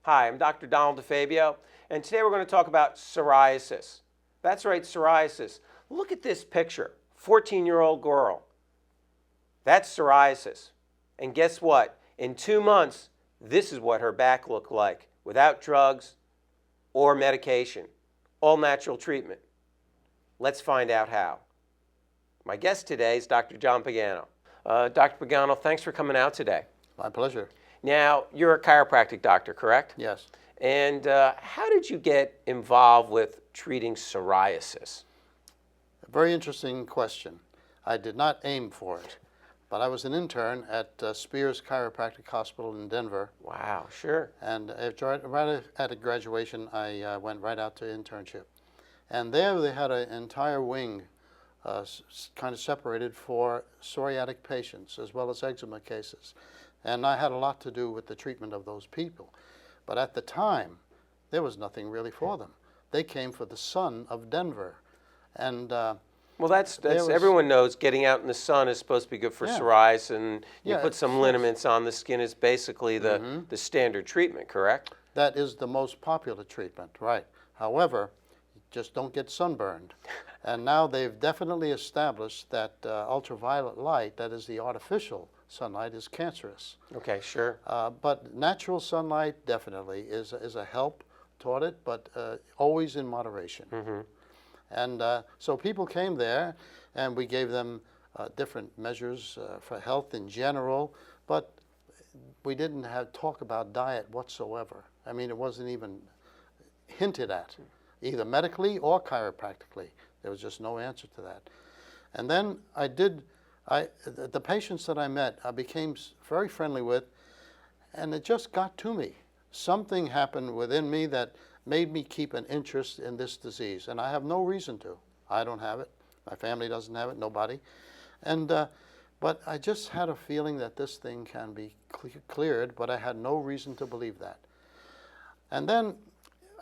Hi, I'm Dr. Donald DeFabio, and today we're going to talk about psoriasis. That's right, psoriasis. Look at this picture, 14-year-old girl. That's psoriasis. And guess what? In 2 months, this is what her back looked like, without drugs or medication, all natural treatment. Let's find out how. My guest today is Dr. John Pagano. Dr. Pagano, thanks for coming out today. My pleasure. Now, you're a chiropractic doctor, correct? Yes. And how did you get involved with treating psoriasis? A very interesting question. I did not aim for it, but I was an intern at Spears Chiropractic Hospital in Denver. Wow, sure. And right at graduation, I went right out to internship. And there they had an entire wing kind of separated for psoriatic patients as well as eczema cases. And I had a lot to do with the treatment of those people. But at the time, there was nothing really for them. They came for the sun of Denver. And well, that's everyone knows getting out in the sun is supposed to be good for psoriasis, and you put some liniments on the skin is basically the standard treatment, correct? That is the most popular treatment, right. However, just don't get sunburned. And now they've definitely established that ultraviolet light, that is the artificial sunlight, is cancerous. Okay, sure. But natural sunlight definitely is a help toward it, but always in moderation. And so people came there, and we gave them different measures for health in general, but we didn't talk about diet whatsoever. I mean, it wasn't even hinted at, either medically or chiropractically. There was just no answer to that. And then the patients that I met, I became very friendly with, and it just got to me. Something happened within me that made me keep an interest in this disease, and I have no reason to. I don't have it. My family doesn't have it, nobody. And, but I just had a feeling that this thing can be cleared, but I had no reason to believe that. And then,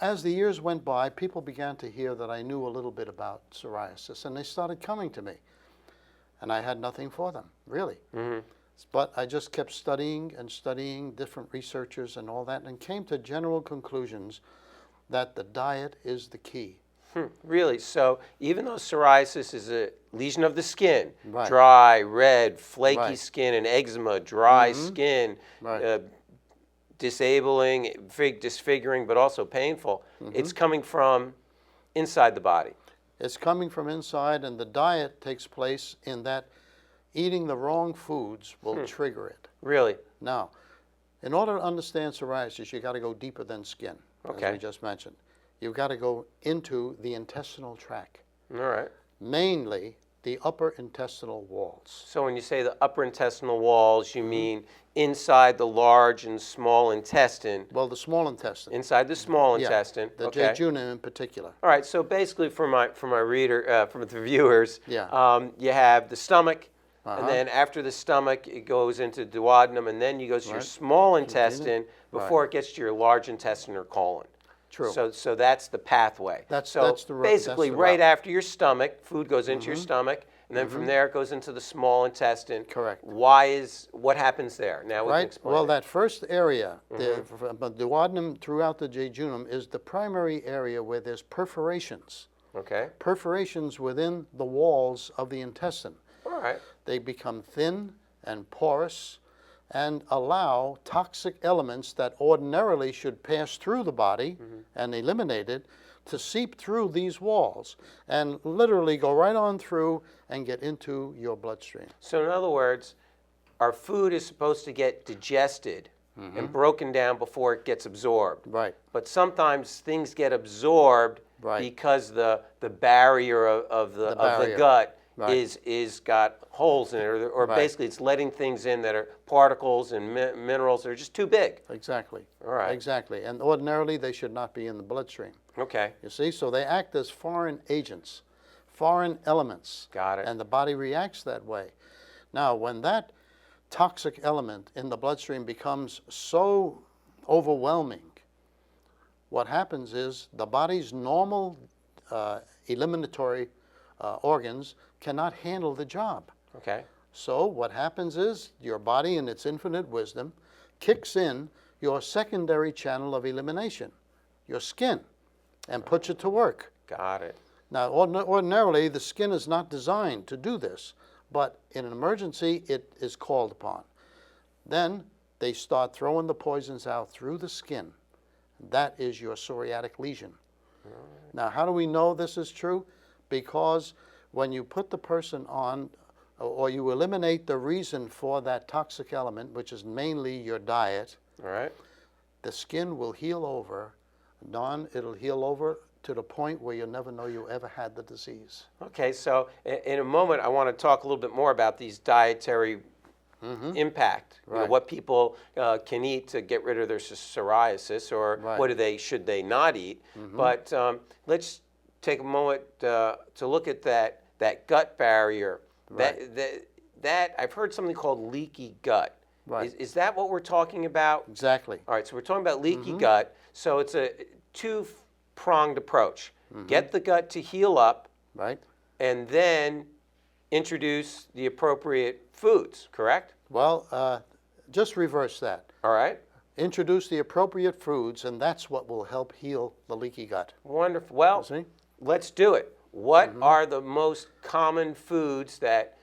as the years went by, people began to hear that I knew a little bit about psoriasis, and they started coming to me. And I had nothing for them, really. But I just kept studying and studying different researchers and all that, and came to general conclusions that the diet is the key. Really? So even though psoriasis is a lesion of the skin, Right. dry, red, flaky Right. skin, and eczema, dry skin, Right. disabling, disfiguring, but also painful, it's coming from inside the body. It's coming from inside, and the diet takes place in that eating the wrong foods will trigger it. Really? Now, in order to understand psoriasis, you got to go deeper than skin, as we just mentioned. You've got to go into the intestinal tract, All right. mainly the upper intestinal walls. So when you say the upper intestinal walls, you mean inside the large and small intestine? Well, the small intestine. Inside the small intestine. The okay. jejunum in particular. All right. So basically, for my reader, for the viewers, you have the stomach, and then after the stomach, it goes into duodenum, and then you go to your small intestine before it gets to your large intestine or colon. True. So that's the pathway. That's basically the right route. after your stomach, food goes into your stomach, and then from there it goes into the small intestine. Correct. What happens there? Now we can explain. Well, that first area, the duodenum throughout the jejunum, is the primary area where there's perforations. Okay. Perforations within the walls of the intestine. All right. They become thin and porous and allow toxic elements that ordinarily should pass through the body and eliminate it to seep through these walls and literally go right on through and get into your bloodstream. So in other words, our food is supposed to get digested and broken down before it gets absorbed. Right. But sometimes things get absorbed because the barrier of the gut is got holes in it, or basically it's letting things in that are particles and minerals that are just too big. Exactly. All right. Exactly. And ordinarily they should not be in the bloodstream. Okay. You see, so they act as foreign agents, foreign elements. Got it. And the body reacts that way. Now, when that toxic element in the bloodstream becomes so overwhelming, what happens is the body's normal eliminatory organs cannot handle the job. Okay. So what happens is your body in its infinite wisdom kicks in your secondary channel of elimination, your skin, and puts it to work. Got it. Now, ordinarily, the skin is not designed to do this, but in an emergency, it is called upon. Then they start throwing the poisons out through the skin. That is your psoriatic lesion. Now, how do we know this is true? Because when you put the person on, or you eliminate the reason for that toxic element, which is mainly your diet, All right. the skin will heal over. It'll heal over to the point where you'll never know you ever had the disease. Okay, so in a moment, I want to talk a little bit more about these dietary impact. You know, Right. what people can eat to get rid of their psoriasis, or Right. what should they not eat. But let's take a moment to look at that gut barrier. Right. That I've heard something called leaky gut. Right. Is that what we're talking about? Exactly. All right, so we're talking about leaky gut. So it's a two-pronged approach. Get the gut to heal up, Right? and then introduce the appropriate foods, correct? Well, just reverse that. All right, Introduce the appropriate foods, and that's what will help heal the leaky gut. wonderful. Well, See? let's do it. What are the most common foods that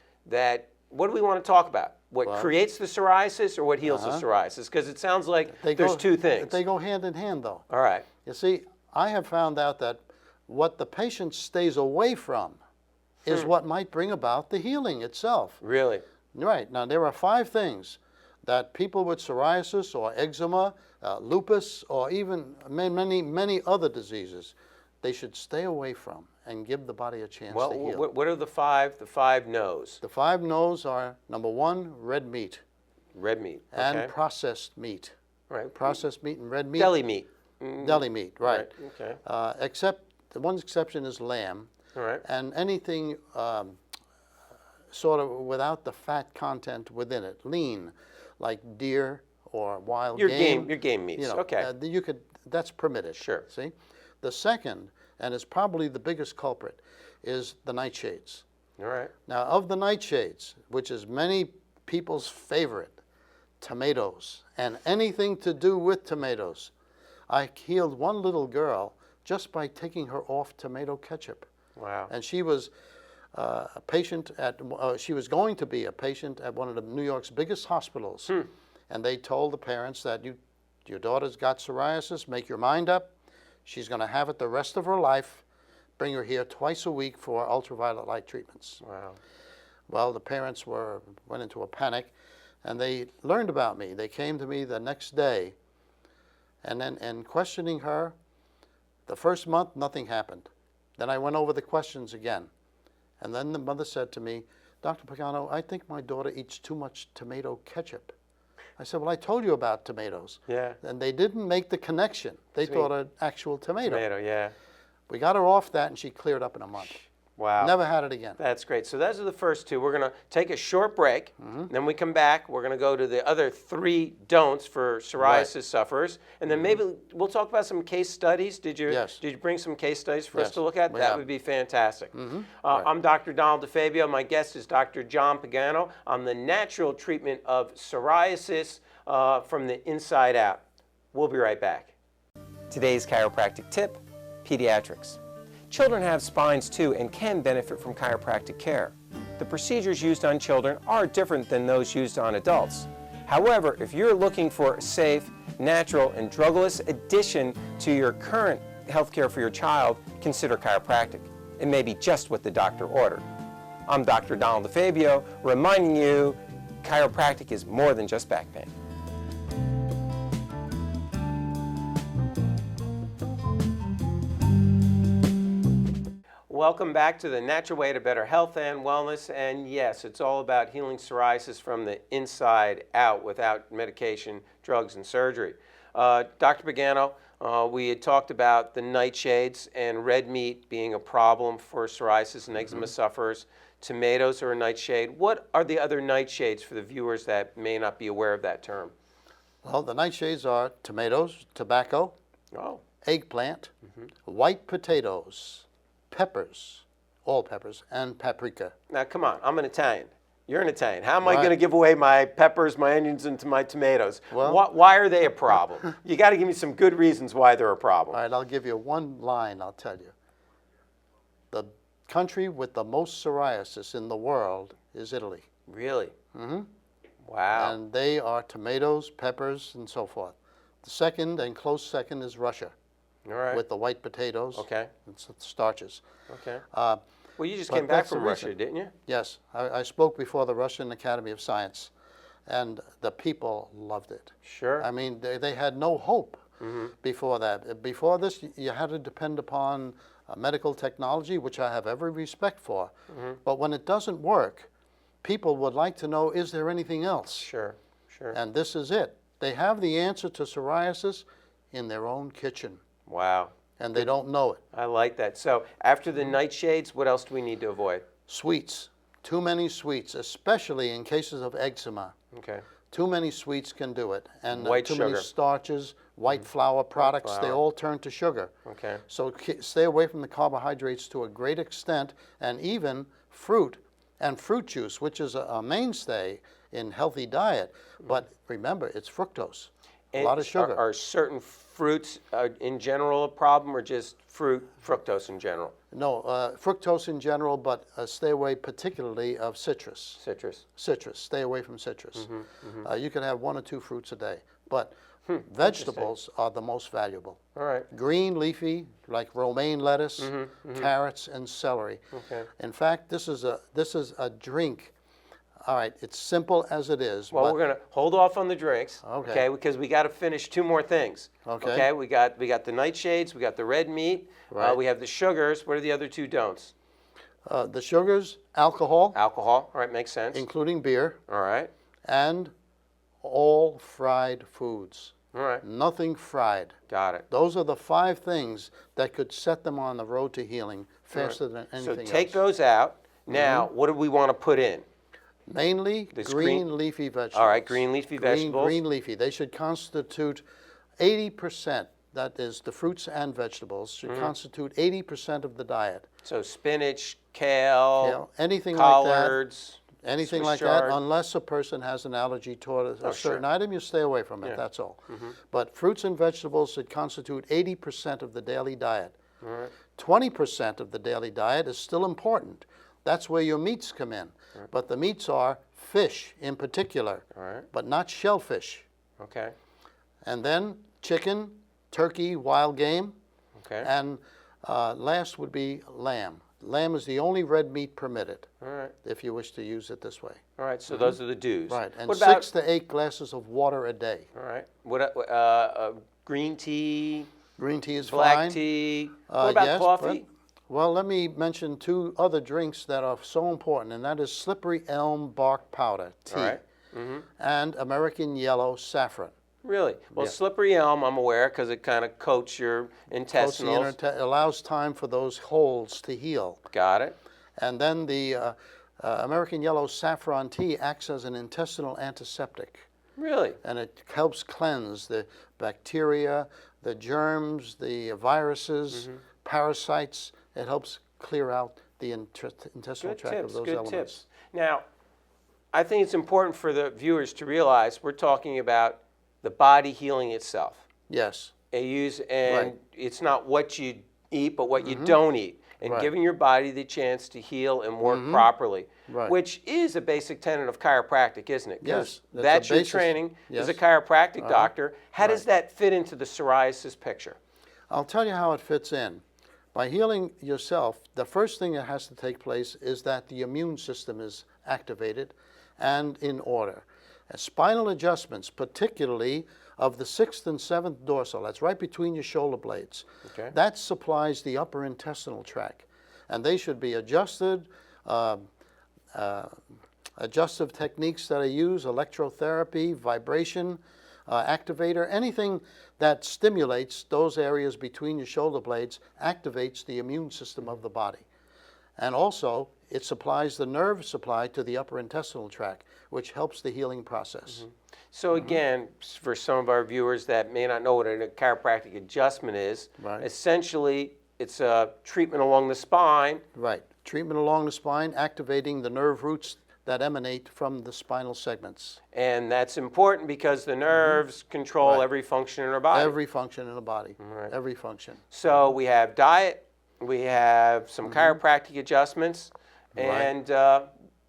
what do we want to talk about? What creates the psoriasis or what heals the psoriasis? Because it sounds like there's two things. They go hand in hand, though. All right, You see, I have found out that what the patient stays away from is what might bring about the healing itself. really? Right. Now, there are 5 things that people with psoriasis or eczema, lupus, or even many other diseases, they should stay away from and give the body a chance Well, to heal. what are the five no's? The 5 no's are, number 1, red meat Red meat, and okay. processed meat. Right. Processed meat and red meat. Deli meat. Deli meat, right. Okay. Except, the one exception is lamb. All right. And anything sort of without the fat content within it, lean, like deer or wild game. Your game meats. You know, okay. that's permitted. Sure. See? The second, and is probably the biggest culprit, is the nightshades. All right. Now, of the nightshades, which is many people's favorite, tomatoes, and anything to do with tomatoes, I healed one little girl just by taking her off tomato ketchup. Wow. And she was a patient she was going to be a patient at one of New York's biggest hospitals. And they told the parents that your daughter's got psoriasis, make your mind up. She's going to have it the rest of her life. Bring her here twice a week for ultraviolet light treatments. Wow. Well, the parents went into a panic, and they learned about me. They came to me the next day, and then in questioning her, the first month, nothing happened. Then I went over the questions again. And then the mother said to me, Dr. Pagano, I think my daughter eats too much tomato ketchup. I said, well, I told you about tomatoes. Yeah. And they didn't make the connection. They thought an actual tomato. Tomato, yeah. We got her off that, and she cleared up in a month. Wow. Never had it again. That's great. So those are the first 2. We're going to take a short break. Then we come back. We're going to go to the other 3 don'ts for psoriasis sufferers. And then maybe we'll talk about some case studies. Did you bring some case studies for us Yes, to look at? we That have. would be fantastic. Right. I'm Dr. Donald DeFabio. My guest is Dr. John Pagano on the natural treatment of psoriasis from the inside out. We'll be right back. Today's chiropractic tip, pediatrics. Children have spines too and can benefit from chiropractic care. The procedures used on children are different than those used on adults. However, if you're looking for a safe, natural, and drugless addition to your current health care for your child, consider chiropractic. It may be just what the doctor ordered. I'm Dr. Donald DeFabio, reminding you chiropractic is more than just back pain. Welcome back to the Natural Way to Better Health and Wellness. And yes, it's all about healing psoriasis from the inside out without medication, drugs, and surgery. Dr. Pagano, we had talked about the nightshades and red meat being a problem for psoriasis and eczema sufferers. Tomatoes are a nightshade. What are the other nightshades for the viewers that may not be aware of that term? Well, the nightshades are tomatoes, tobacco, eggplant, white potatoes, peppers, all peppers, and paprika. Now, come on, I'm an Italian. You're an Italian. How am I Right. going to give away my peppers, my onions, and my tomatoes? Well- Why are they a problem? You got to give me some good reasons why they're a problem. All right, I'll give you one line, I'll tell you. The country with the most psoriasis in the world is Italy. Really? Mm-hmm. Wow. And they are tomatoes, peppers, and so forth. The second and close second is Russia, All right. with the white potatoes Okay. and starches. Okay. Uh, Well, you just but came back that's the from Russia, reason. didn't you? Yes, I spoke before the Russian Academy of Science, and the people loved it. Sure. I mean, they had no hope before that. Before this, you had to depend upon medical technology, which I have every respect for. But when it doesn't work, people would like to know, is there anything else? Sure. Sure. And this is it. They have the answer to psoriasis in their own kitchen, Wow. and they don't know it. I like that. So after the nightshades, what else do we need to avoid? Sweets, too many sweets, especially in cases of eczema. Okay. Too many sweets can do it, and White too sugar. many starches, white flour products, they flour. all turn to sugar. Okay. So stay away from the carbohydrates to a great extent, and even fruit and fruit juice, which is a mainstay in healthy diet. But remember, it's fructose, a lot of sugar. Are certain fruits in general a problem, or just fructose in general? No, fructose in general, but stay away particularly of citrus. Citrus. Citrus, stay away from citrus. You can have 1 or 2 fruits a day, but vegetables are the most valuable. All right. Green leafy, like romaine lettuce, carrots, and celery. Okay. In fact, this is a drink. All right, it's simple as it is. Well, but we're going to hold off on the drinks, Okay. because we got to finish 2 more things. Okay. We got the nightshades, we got the red meat, Right. we have the sugars. What are the other 2 don'ts? the sugars, alcohol, Alcohol. All right, makes sense. including beer, All right. and all fried foods. All right. Nothing fried. Got it. Those are the 5 things that could set them on the road to healing faster than So anything take else. those out. Now, what do we want to put in? Mainly This green leafy vegetables. All right, green leafy vegetables. Green leafy. They should constitute 80%. That is, the fruits and vegetables should constitute 80% of the diet. So spinach, kale, You know, anything collards. like that, anything Swiss like chard. that, unless a person has an allergy toward a Oh, certain sure. item, you stay away from it. Yeah. That's all. But fruits and vegetables should constitute 80% of the daily diet. All right. 20% of the daily diet is still important. That's where your meats come in. But the meats are fish in particular, All right. but not shellfish. Okay. And then chicken, turkey, wild game, Okay. and last would be lamb. Lamb is the only red meat permitted, All right. if you wish to use it this way. All right. So those are the do's. Right, and what about 6 to 8 glasses of water a day. All right. What green tea, Green tea is black fine. tea? What about Yes, coffee? well, let me mention 2 other drinks that are so important, and that is slippery elm bark powder, tea, All right. and American yellow saffron. Really? Well, Yeah. slippery elm, I'm aware, because it kind of coats your Coats the intestinals. allows time for those holes to heal. Got it. And then the American yellow saffron tea acts as an intestinal antiseptic, Really? and it helps cleanse the bacteria, the germs, the viruses, parasites. It helps clear out the intestinal Good tract tips. of those Good elements. tips. Now, I think it's important for the viewers to realize we're talking about the body healing itself. Yes, And Right. it's not what you eat, but what you don't eat. And Right. giving your body the chance to heal and work properly, Right. which is a basic tenet of chiropractic, isn't it? 'Cause Yes, that's that's a your basis. training as a Yes. chiropractic doctor. How does Right. that fit into the psoriasis picture? I'll tell you how it fits in. By healing yourself, the first thing that has to take place is that the immune system is activated and in order. And spinal adjustments, particularly of the 6th and 7th dorsal, that's right between your shoulder blades, Okay. that supplies the upper intestinal tract. And they should be adjusted, adjustive techniques that I use, electrotherapy, vibration, activator, anything that stimulates those areas between your shoulder blades activates the immune system of the body. And also, it supplies the nerve supply to the upper intestinal tract, which helps the healing process. So again, for some of our viewers that may not know what a chiropractic adjustment is, Right. essentially it's a treatment along the spine. Right. Treatment along the spine, activating the nerve roots that emanate from the spinal segments. And that's important because the nerves control Right. every function in our body. Every function in the body. Right. Every function. So we have diet, we have some chiropractic adjustments, and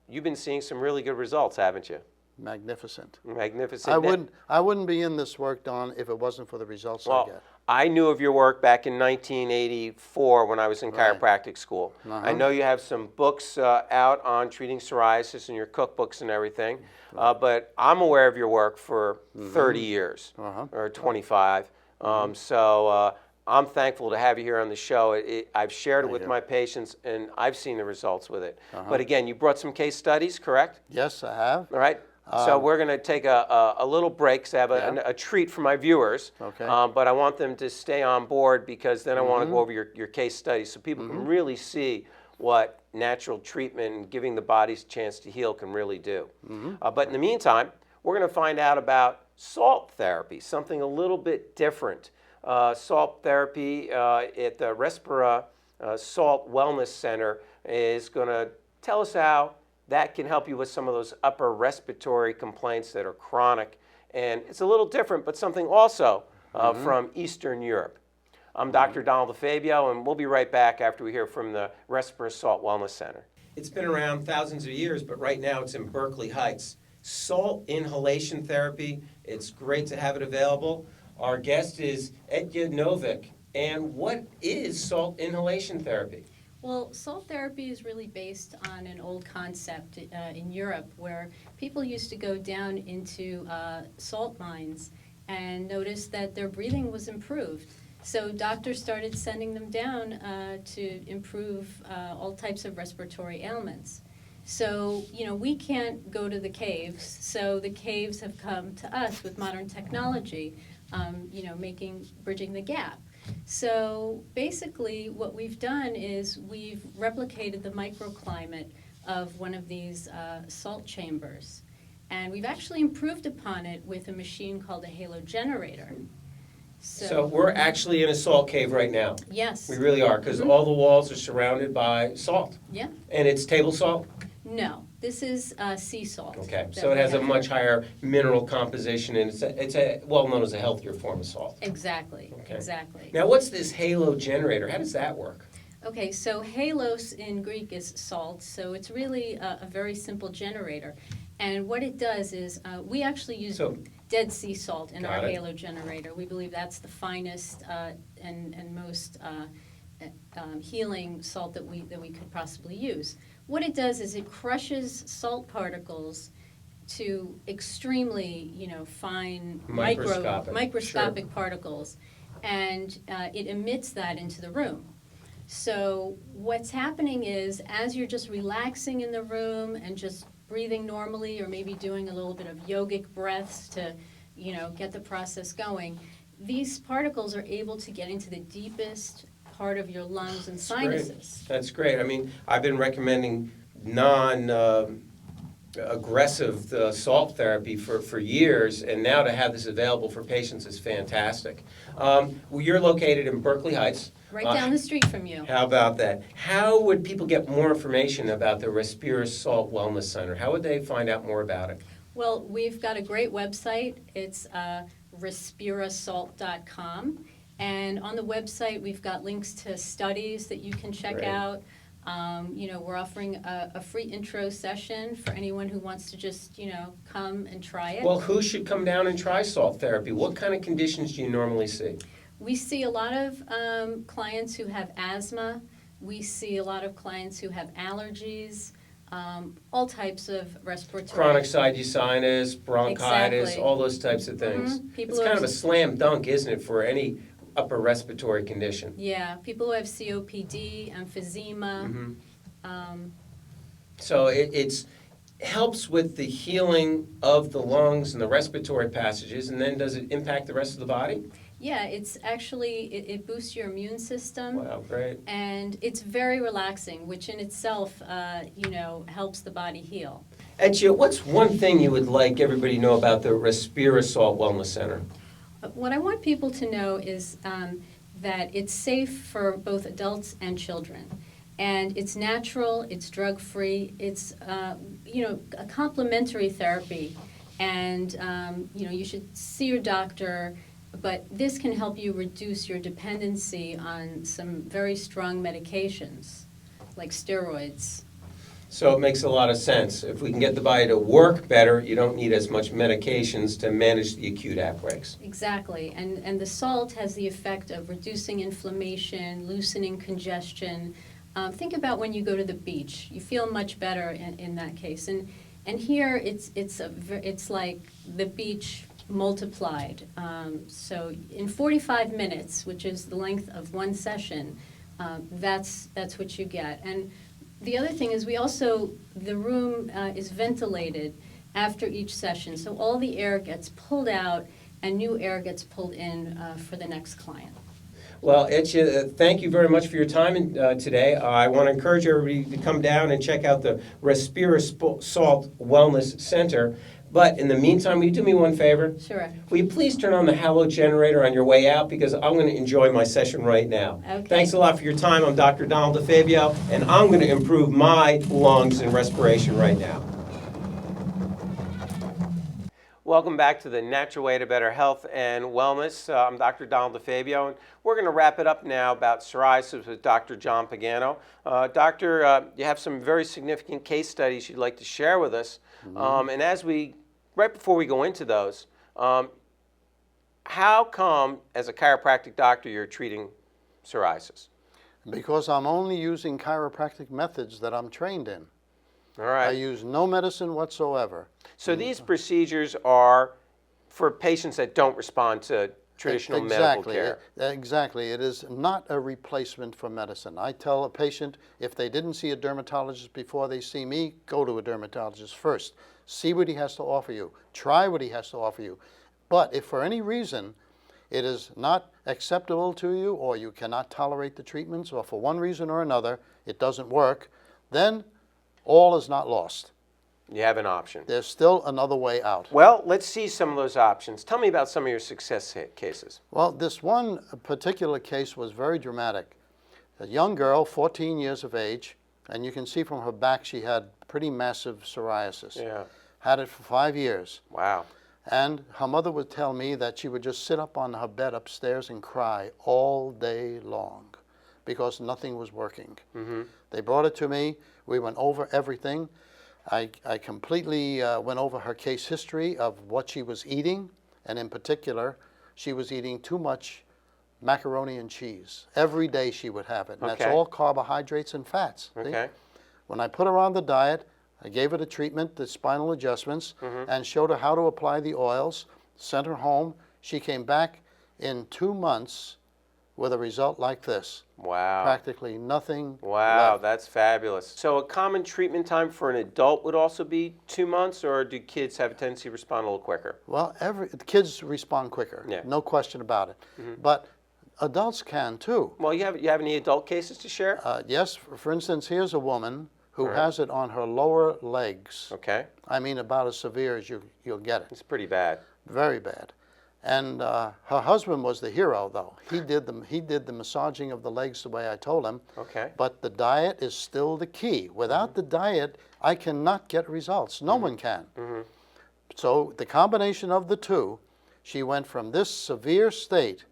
you've been seeing some really good results, haven't you? Magnificent. Magnificent. I wouldn't be in this work, Don, if it wasn't for the results I Well, get. I knew of your work back in 1984 when I was in chiropractic school. I know you have some books out on treating psoriasis in your cookbooks and everything, but I'm aware of your work for 30 years or 25. So I'm thankful to have you here on the show. I've shared it with my patients, and I've seen the results with it. But again, you brought some case studies, correct? Yes, I have. All right. So we're going to take a little break, because I have a treat for my viewers. Okay. But I want them to stay on board, because then I want to go over your case studies so people can really see what natural treatment and giving the body's chance to heal can really do. But in the meantime, we're going to find out about salt therapy, something a little bit different. Salt therapy at the Respira Salt Wellness Center is going to tell us how that can help you with some of those upper respiratory complaints that are chronic. And it's a little different, but something also from Eastern Europe. I'm Dr. Donald DeFabio, and we'll be right back after we hear from the Respira Salt Wellness Center. It's been around thousands of years, but right now it's in Berkeley Heights. Salt inhalation therapy, it's great to have it available. Our guest is Edya Novik. And what is salt inhalation therapy? Well, salt therapy is really based on an old concept in Europe, where people used to go down into salt mines and notice that their breathing was improved. So doctors started sending them down to improve all types of respiratory ailments. So, we can't go to the caves, so the caves have come to us with modern technology, bridging the gap. So basically what we've done is we've replicated the microclimate of one of these salt chambers. And we've actually improved upon it with a machine called a halo generator. So we're actually in a salt cave right now. Yes. We really are, because all the walls are surrounded by salt. Yeah. And it's table salt? No, this is sea salt. Okay, so it has a much higher mineral composition, and it's a well known as a healthier form of salt. Exactly, Okay. exactly. Now, what's this halo generator? How does that work? Okay, so halos in Greek is salt, so it's really a very simple generator. And what it does is we actually use Dead Sea salt in our halo generator. We believe that's the finest and most healing salt that we could possibly use. What it does is it crushes salt particles to extremely, fine microscopic particles, and it emits that into the room. So what's happening is, as you're just relaxing in the room and just breathing normally, or maybe doing a little bit of yogic breaths to, get the process going, these particles are able to get into the deepest part of your lungs and sinuses. That's great. I mean, I've been recommending aggressive salt therapy for years, and now to have this available for patients is fantastic. Well, you're located in Berkeley Heights. Right down the street from you. How about that? How would people get more information about the Respira Salt Wellness Center? How would they find out more about it? Well, we've got a great website. It's respirasalt.com. And on the website, we've got links to studies that you can check out. We're offering a free intro session for anyone who wants to just, come and try it. Well, who should come down and try salt therapy? What kind of conditions do you normally see? We see a lot of clients who have asthma. We see a lot of clients who have allergies, all types of respiratory. Chronic sinusitis, bronchitis, all those types of things. It's kind of a slam dunk, isn't it, for any upper respiratory condition? Yeah, people who have COPD, emphysema. So it helps with the healing of the lungs and the respiratory passages, and then does it impact the rest of the body? Yeah, it's actually, it boosts your immune system. Wow, great. And it's very relaxing, which in itself, helps the body heal. Edya, what's one thing you would like everybody to know about the Respira Salt Wellness Center? What I want people to know is that it's safe for both adults and children. And it's natural, it's drug-free, it's, a complementary therapy. And, you should see your doctor, but this can help you reduce your dependency on some very strong medications, like steroids. So it makes a lot of sense. If we can get the body to work better, you don't need as much medications to manage the acute outbreaks. Exactly, and the salt has the effect of reducing inflammation, loosening congestion. Think about when you go to the beach. You feel much better in that case. And here it's like the beach multiplied. So in 45 minutes, which is the length of one session, that's what you get. And the other thing is the room is ventilated after each session. So all the air gets pulled out and new air gets pulled in for the next client. Well, Etche, thank you very much for your time today. I want to encourage everybody to come down and check out the Salt Wellness Center. But in the meantime, will you do me one favor? Sure. Will you please turn on the halo generator on your way out, because I'm going to enjoy my session right now. Okay. Thanks a lot for your time. I'm Dr. Donald DeFabio, and I'm going to improve my lungs and respiration right now. Welcome back to the Natural Way to Better Health and Wellness. I'm Dr. Donald DeFabio, and we're going to wrap it up now about psoriasis with Dr. John Pagano. Doctor, you have some very significant case studies you'd like to share with us. And right before we go into those, how come, as a chiropractic doctor, you're treating psoriasis? Because I'm only using chiropractic methods that I'm trained in. All right. I use no medicine whatsoever. So these procedures are for patients that don't respond to traditional medical care. Exactly. It is not a replacement for medicine. I tell a patient, if they didn't see a dermatologist before they see me, go to a dermatologist first. See what he has to offer you. Try what he has to offer you. But if for any reason it is not acceptable to you, or you cannot tolerate the treatments, or for one reason or another it doesn't work, then all is not lost. You have an option. There's still another way out. Well, let's see some of those options. Tell me about some of your success cases. Well, this one particular case was very dramatic. A young girl, 14 years of age, and you can see from her back she had pretty massive psoriasis. Yeah. Had it for 5 years. Wow. And her mother would tell me that she would just sit up on her bed upstairs and cry all day long because nothing was working. Mm-hmm. They brought it to me. We went over everything. I completely went over her case history of what she was eating, and in particular, she was eating too much macaroni and cheese. Every day she would have it, and that's all carbohydrates and fats. Okay. See? When I put her on the diet, I gave her the treatment, the spinal adjustments, and showed her how to apply the oils, sent her home. She came back in 2 months with a result like this. Wow. Practically nothing Wow, left. that's fabulous. So a common treatment time for an adult would also be 2 months, or do kids have a tendency to respond a little quicker? Well, the kids respond quicker, no question about it. But adults can too. Well, you have any adult cases to share? Yes, for instance, here's a woman who has it on her lower legs. Okay. I mean, about as severe as you'll get it. It's pretty bad. Very bad. And her husband was the hero, though. He did the massaging of the legs the way I told him. Okay. But the diet is still the key. Without the diet, I cannot get results. No one can. So the combination of the two, she went from this severe state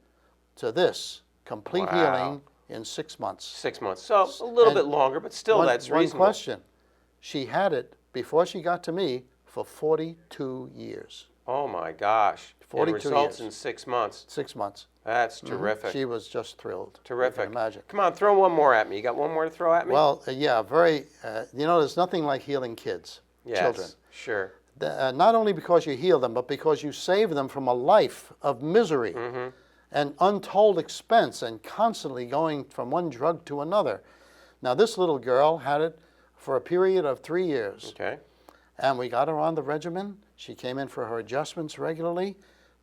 to this complete healing in 6 months. 6 months. So a little bit longer, but still that's reasonable. One question. She had it, before she got to me, for 42 years. Oh my gosh. 42 and results years. in 6 months. 6 months. That's terrific. She was just thrilled. Terrific. You can imagine. Come on, throw one more at me. You got one more to throw at me? Well, yeah, very, there's nothing like healing kids, children. Sure. Not only because you heal them, but because you save them from a life of misery and untold expense and constantly going from one drug to another. Now, this little girl had it for a period of 3 years. Okay. And we got her on the regimen. She came in for her adjustments regularly.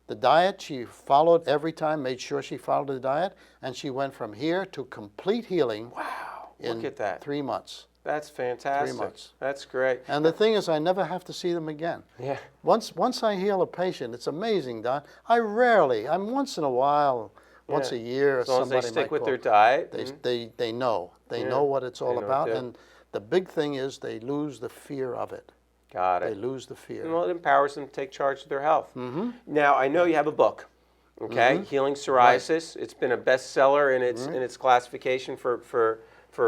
The diet, she followed every time, made sure she followed the diet, and she went from here to complete healing. Wow, in look at that. 3 months. That's fantastic. 3 months. That's great. And the thing is, I never have to see them again. Yeah. Once I heal a patient, it's amazing, Don. I'm once in a while once a year. As long as they somebody stick might with call. their diet. They know. They Yeah, know what it's all they know about. too. And the big thing is they lose the fear of it. Got They it. lose the fear. Well, it empowers them to take charge of their health. Now, I know you have a book, okay? Healing Psoriasis. It's been a bestseller in its classification for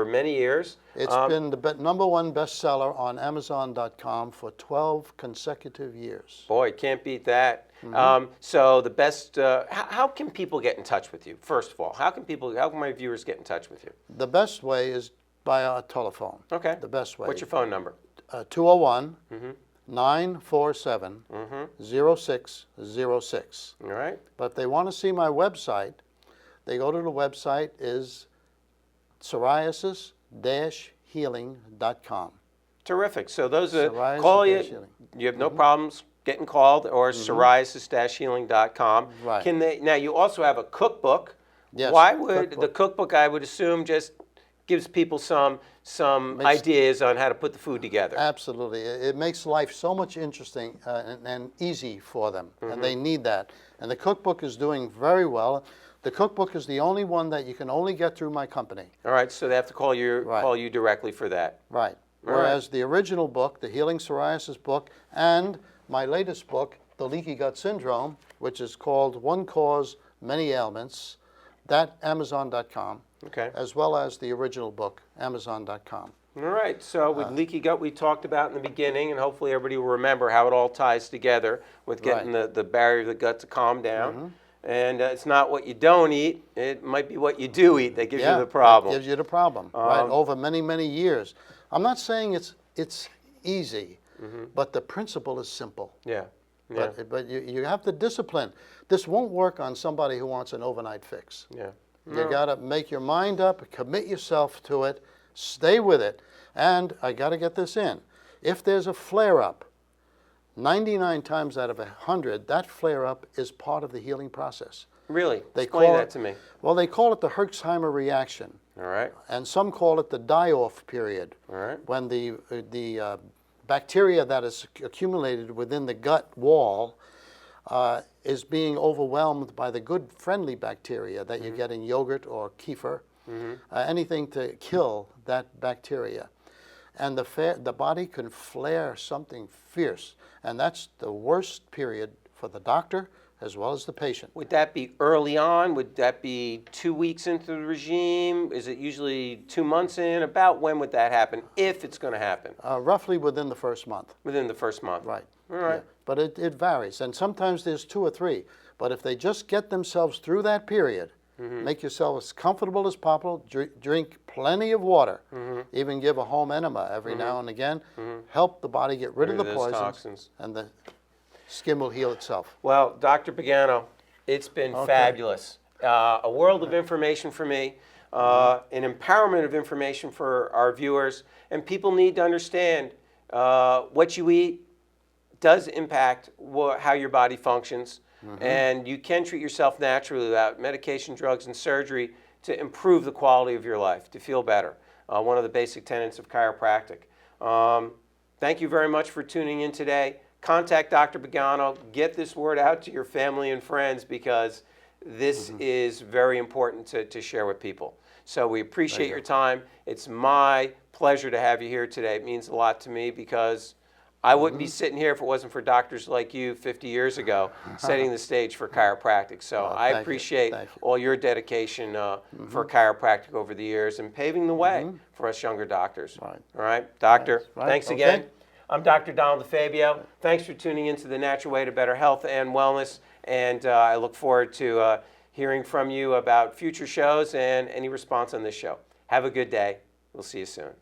many years. It's been the #1 bestseller on Amazon.com for 12 consecutive years. Boy, can't beat that. So the best, how can people get in touch with you, first of all? How can my viewers get in touch with you? The best way is by a telephone. Okay. The best way. What's your phone number? 201 947 0606. All right. But if they want to see my website, they go to the website is psoriasis-healing.com. Terrific. So those are, Psoriasis call you. healing. You have no problems getting called, or psoriasis-healing.com. Right. Can they, now you also have a cookbook. Yes, Why would cookbook. the cookbook, I would assume, just gives people some ideas on how to put the food together? Absolutely. It makes life so much interesting and easy for them, and they need that. And the cookbook is doing very well. The cookbook is the only one that you can only get through my company. All right, so they have to call Right. you directly for that. Right. All Whereas the original book, the Healing Psoriasis book, and my latest book, The Leaky Gut Syndrome, which is called One Cause, Many Ailments, that Amazon.com, Okay. as well as the original book, Amazon.com. All right, so with leaky gut we talked about in the beginning, and hopefully everybody will remember how it all ties together with getting the barrier of the gut to calm down. And it's not what you don't eat, it might be what you do eat that gives you the problem. That gives you the problem, right, over many, many years. I'm not saying it's easy, but the principle is simple. Yeah. But you have the discipline. This won't work on somebody who wants an overnight fix. Yeah. You got to make your mind up, commit yourself to it, stay with it. And I got to get this in. If there's a flare-up, 99 times out of 100, that flare-up is part of the healing process. Really? They Explain call that it- to me. Well, they call it the Herxheimer reaction, All right. and some call it the die-off period, All right. when the bacteria that is accumulated within the gut wall is being overwhelmed by the good friendly bacteria that you get in yogurt or kefir, anything to kill that bacteria. And the body can flare something fierce, and that's the worst period for the doctor as well as the patient. Would that be early on? Would that be 2 weeks into the regime? Is it usually 2 months in? About when would that happen, if it's going to happen? Roughly within the first month. Within the first month. Right. All right. Yeah. But it varies, and sometimes there's 2 or 3. But if they just get themselves through that period, make yourself as comfortable as possible, drink plenty of water, even give a home enema every now and again, help the body get rid of the those poisons, toxins. and the skin will heal itself. Well, Dr. Pagano, it's been fabulous. A world of information for me, an empowerment of information for our viewers, and people need to understand what you eat does impact how your body functions, and you can treat yourself naturally without medication, drugs, and surgery to improve the quality of your life, to feel better. One of the basic tenets of chiropractic. Thank you very much for tuning in today. Contact Dr. Pagano. Get this word out to your family and friends, because this is very important to share with people. So we appreciate your time. It's my pleasure to have you here today. It means a lot to me, because I wouldn't be sitting here if it wasn't for doctors like you 50 years ago setting the stage for chiropractic. So I appreciate all your dedication for chiropractic over the years and paving the way for us younger doctors. Right. All right, Doctor, thanks Okay. again. I'm Dr. Donald DeFabio. Thanks for tuning into The Natural Way to Better Health and Wellness, and I look forward to hearing from you about future shows and any response on this show. Have a good day. We'll see you soon.